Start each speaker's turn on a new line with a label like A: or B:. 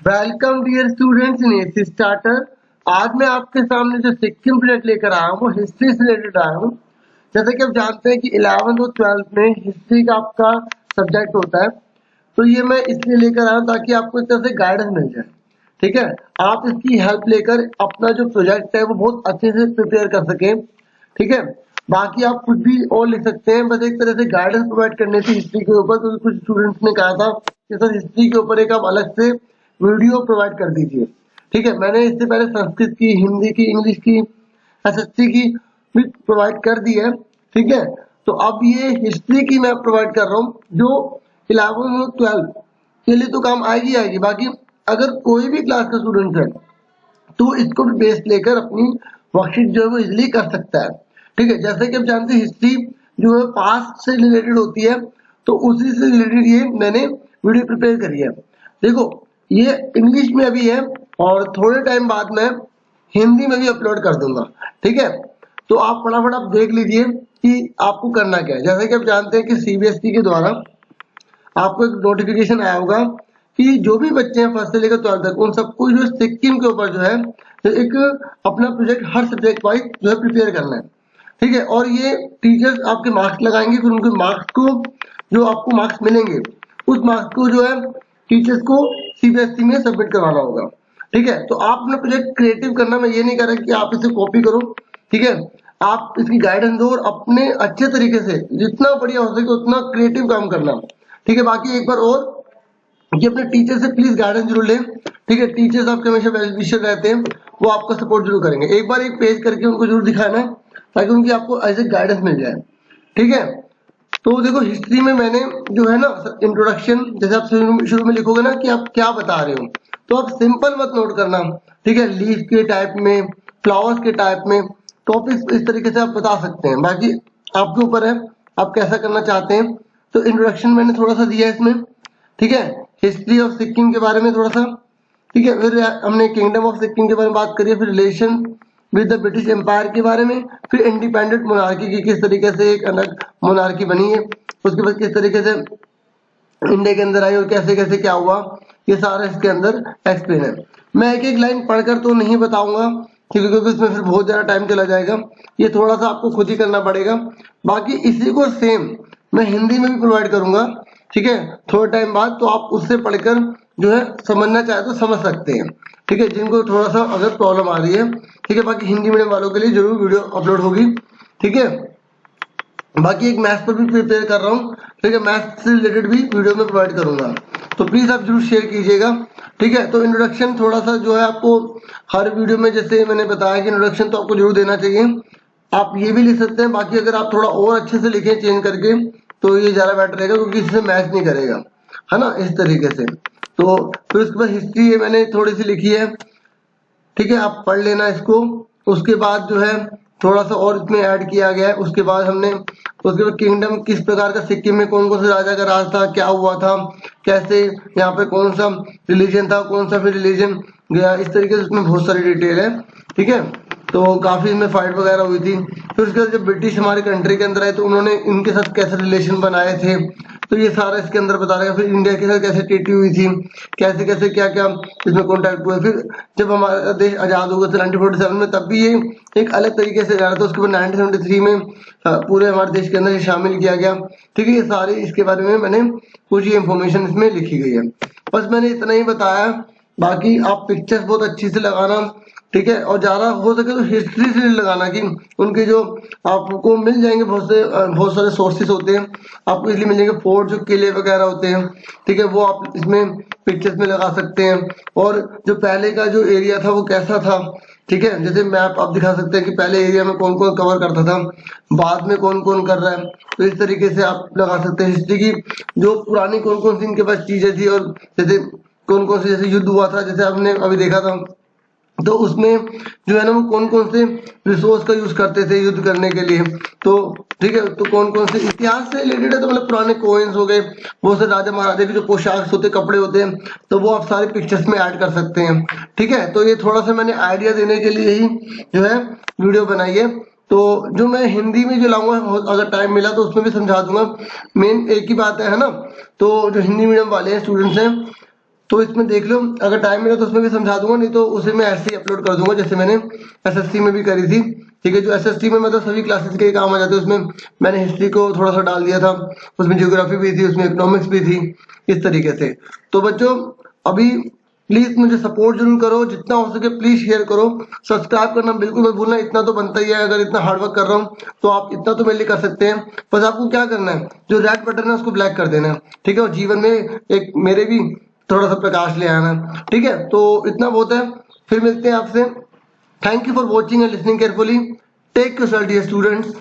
A: Welcome dear students in AC starter. आज मैं आपके सामने जो सिक्किम प्रोजेक्ट लेकर आया हूँ वो हिस्ट्री से रिलेटेड आया हूँ। जैसे कि आप जानते हैं कि 11th और 12th में हिस्ट्री का आपका सब्जेक्ट होता है, तो ये मैं इसलिए लेकर आया हूँ ताकि आपको एक तरह से गाइडेंस मिल जाए। ठीक है, आप इसकी हेल्प लेकर अपना जो प्रोजेक्ट है वो बहुत अच्छे से प्रिपेयर कर सकें। ठीक है, बाकी आप कुछ भी और लिख सकते हैं, बस एक तरह से गाइडेंस प्रोवाइड करने से हिस्ट्री के ऊपर, क्योंकि कुछ स्टूडेंट्स ने कहा था कि सर हिस्ट्री के ऊपर एक आप अलग से वीडियो प्रोवाइड कर दीजिए। ठीक है, मैंने इससे पहले संस्कृत की, हिंदी की, इंग्लिश की, एसएससी की भी प्रोवाइड कर दी है। ठीक है, तो अब ये हिस्ट्री की मैं प्रोवाइड कर रहा हूँ जो 11 और 12 के लिए तो काम आएगी आएगी। बाकी अगर कोई भी क्लास का स्टूडेंट है तो इसको भी बेस लेकर अपनी वर्कशीट जो है वो इजिली कर सकता है। ठीक है, जैसे कि आप जानते हैं हिस्ट्री जो है पास्ट से रिलेटेड होती है, तो उसी से रिलेटेड ये मैंने वीडियो प्रिपेयर करी है। देखो, ये इंग्लिश में अभी है और थोड़े टाइम बाद मैं हिंदी में भी अपलोड कर दूंगा। ठीक है, तो आप फटाफट आप देख लीजिए कि आपको करना क्या है। जैसे कि आप जानते हैं कि सीबीएसई के द्वारा आपको एक नोटिफिकेशन आया होगा कि जो भी बच्चे हैं फर्स्ट से लेकर 12 तक उन सबको जो सिक्किम के ऊपर जो है तो एक अपना प्रोजेक्ट हर सब्जेक्ट वाइज जो है प्रिपेयर करना है। ठीक है, और ये टीचर्स आपके मार्क्स लगाएंगे, फिर उनके मार्क्स को जो आपको मार्क्स मिलेंगे उस मार्क्स को जो है टीचर्स को सीबीएसई में सबमिट करवाना होगा। ठीक है, तो आप अपना प्रोजेक्ट क्रिएटिव करना, मैं ये नहीं कह रहा कि आप इसे कॉपी करो। ठीक है, आप इसकी गाइडेंस दो और अपने अच्छे तरीके से जितना बढ़िया हो सके उतना क्रिएटिव काम करना। ठीक है, बाकी एक बार और कि अपने टीचर से प्लीज गाइडेंस जरूर लें। ठीक है, टीचर्स आपके हमेशा वेल विशर रहते हैं, वो आपका सपोर्ट जरूर करेंगे। एक बार एक पेज करके उनको जरूर दिखाना है ताकि उनकी आपको ऐसे गाइडेंस मिल जाए। ठीक है, तो देखो हिस्ट्री में मैंने जो है ना इंट्रोडक्शन, जैसे आप शुरू में लिखोगे ना कि आप क्या बता रहे हो, तो आप सिंपल मत नोट करना। ठीक है, लीफ के टाइप में, फ्लावर्स के टाइप में, टॉपिक्स इस तरीके से आप बता सकते हैं। बाकी आपके ऊपर है आप कैसा करना चाहते हैं। तो इंट्रोडक्शन मैंने थोड़ा सा दिया है इसमें। ठीक है, हिस्ट्री ऑफ सिक्किम के बारे में थोड़ा सा। ठीक है, फिर हमने किंगडम ऑफ सिक्किम के बारे में बात करी, फिर relation with the British empire के बारे में, फिर इंडिपेंडेंट मोनार्की की किस तरीके से एक अलग मोनार्की बनी है, उसके बाद किस तरीके से इंडिया के अंदर आई और कैसे कैसे क्या हुआ, ये सारा इसके अंदर एक्सप्लेन है। मैं एक एक लाइन पढ़कर तो नहीं बताऊंगा क्योंकि इसमें फिर बहुत ज्यादा टाइम चला जाएगा, ये थोड़ा सा आपको खुद ही करना पड़ेगा। बाकी इसी को सेम मैं हिंदी में भी प्रोवाइड करूंगा। ठीक है, थोड़े टाइम बाद, तो आप उससे पढ़कर जो है समझना चाहे तो समझ सकते हैं। ठीक है, जिनको थोड़ा सा अगर प्रॉब्लम आ रही है। ठीक है, बाकी हिंदी मीडियम वालों के लिए जरूर वीडियो अपलोड होगी। ठीक है, बाकी एक मैथ्स पर भी प्रिपेयर कर रहा हूँ। ठीक है, मैथ्स से रिलेटेड भी वीडियो में प्रोवाइड करूंगा, तो प्लीज आप जरूर शेयर कीजिएगा। ठीक है, तो इंट्रोडक्शन थोड़ा सा जो है आपको हर वीडियो में, जैसे मैंने बताया कि इंट्रोडक्शन तो आपको जरूर देना चाहिए। आप ये भी लिख सकते हैं, बाकी अगर आप थोड़ा और अच्छे से लिखें चेंज करके तो ये ज्यादा बेटर रहेगा, क्योंकि इससे मैच नहीं करेगा, है ना, इस तरीके से। तो फिर उसके बाद हिस्ट्री है मैंने थोड़ी सी लिखी है। ठीक है, आप पढ़ लेना इसको। उसके बाद जो है थोड़ा सा और इसमें ऐड किया गया है। उसके बाद हमने उसके बाद किंगडम किस प्रकार का, सिक्किम में कौन कौन से राजा का राज था, क्या हुआ था, कैसे यहाँ पे कौन सा रिलीजन था, कौन सा फिर रिलीजन गया, इस तरीके से उसमें बहुत सारी डिटेल है। ठीक है, तो काफी इसमें फाइट वगैरह हुई थी। फिर उसके बाद जब ब्रिटिश हमारे कंट्री के अंदर आए तो उन्होंने इनके साथ कैसे रिलेशन बनाए थे, तो ये सारा इसके अंदर बता रहेगा। फिर इंडिया के साथ कैसे ट्रीटी हुई थी, कैसे कैसे क्या क्या इसमें कॉन्टैक्ट हुआ। फिर जब हमारा देश आजाद हो गया था 1947 में, तब भी ये एक अलग तरीके से जा रहा था। उसके बाद 1973 में पूरे हमारे देश के अंदर ये शामिल किया गया। ठीक है, ये सारे इसके बारे में मैंने कुछ ये इन्फॉर्मेशन इसमें लिखी गई है। बस मैंने इतना ही बताया, बाकी आप पिक्चर्स बहुत अच्छी से लगाना। ठीक है, और ज्यादा हो सके तो हिस्ट्री से लगाना कि उनके जो आपको मिल जाएंगे बहुत सारे सोर्सेस होते हैं, आपको इसलिए मिल जाएंगे। फोर्ट जो किले वगैरह होते हैं, ठीक है, वो आप इसमें पिक्चर्स में लगा सकते हैं। और जो पहले का जो एरिया था वो कैसा था, ठीक है, जैसे मैप आप दिखा सकते हैं कि पहले एरिया में कौन कौन कवर करता था, बाद में कौन कौन कर रहा है। तो इस तरीके से आप लगा सकते हैं हिस्ट्री की जो पुरानी कौन कौन सी इनके पास चीजें थी, और जैसे कौन कौन से जैसे युद्ध हुआ था, जैसे आपने अभी देखा था, तो उसमें जो है ना वो कौन कौन से रिसोर्स का यूज करते थे युद्ध करने के लिए। तो ठीक है, तो कौन कौन से इतिहास से रिलेटेड है, तो मतलब पुराने कोइंस हो गए, वो से राजा महाराजा के जो पोशाक होते, कपड़े होते हैं, तो वो आप सारे पिक्चर्स में ऐड कर सकते हैं। ठीक है, तो ये थोड़ा सा मैंने आइडिया देने के लिए ही जो है वीडियो बनाई है। तो जो मैं हिंदी में जो लाऊंगा, अगर टाइम मिला तो उसमें भी समझा दूंगा। मेन एक ही बात है ना, तो जो हिंदी मीडियम वाले हैं स्टूडेंट्स हैं, तो इसमें देख लो, अगर टाइम मिला तो उसमें भी समझा दूंगा, नहीं तो उसे मैं ऐसे ही अपलोड कर दूंगा जैसे मैंने एसएसटी में भी करी थी। ठीक है, जो एसएसटी में मतलब सभी क्लासेस के काम आ जाते हैं, उसमें मैंने हिस्ट्री को थोड़ा सा डाल दिया था, उसमें ज्योग्राफी भी थी, उसमें इकोनॉमिक्स भी थी, इस तरीके से। तो बच्चों अभी प्लीज मुझे सपोर्ट जरूर करो, जितना हो सके प्लीज शेयर करो, सब्सक्राइब करना बिल्कुल मत भूलना, इतना तो बनता ही है, अगर इतना हार्ड वर्क कर रहा हूँ तो आप इतना तो मेरे लिए कर सकते हैं। बस आपको क्या करना है, जो रेड बटन है उसको ब्लैक कर देना है, ठीक है, और जीवन में एक मेरे भी थोड़ा सा प्रकाश ले आना, ठीक है। तो इतना बहुत है, फिर मिलते हैं आपसे। Thank you for watching and listening carefully. Take your dear students.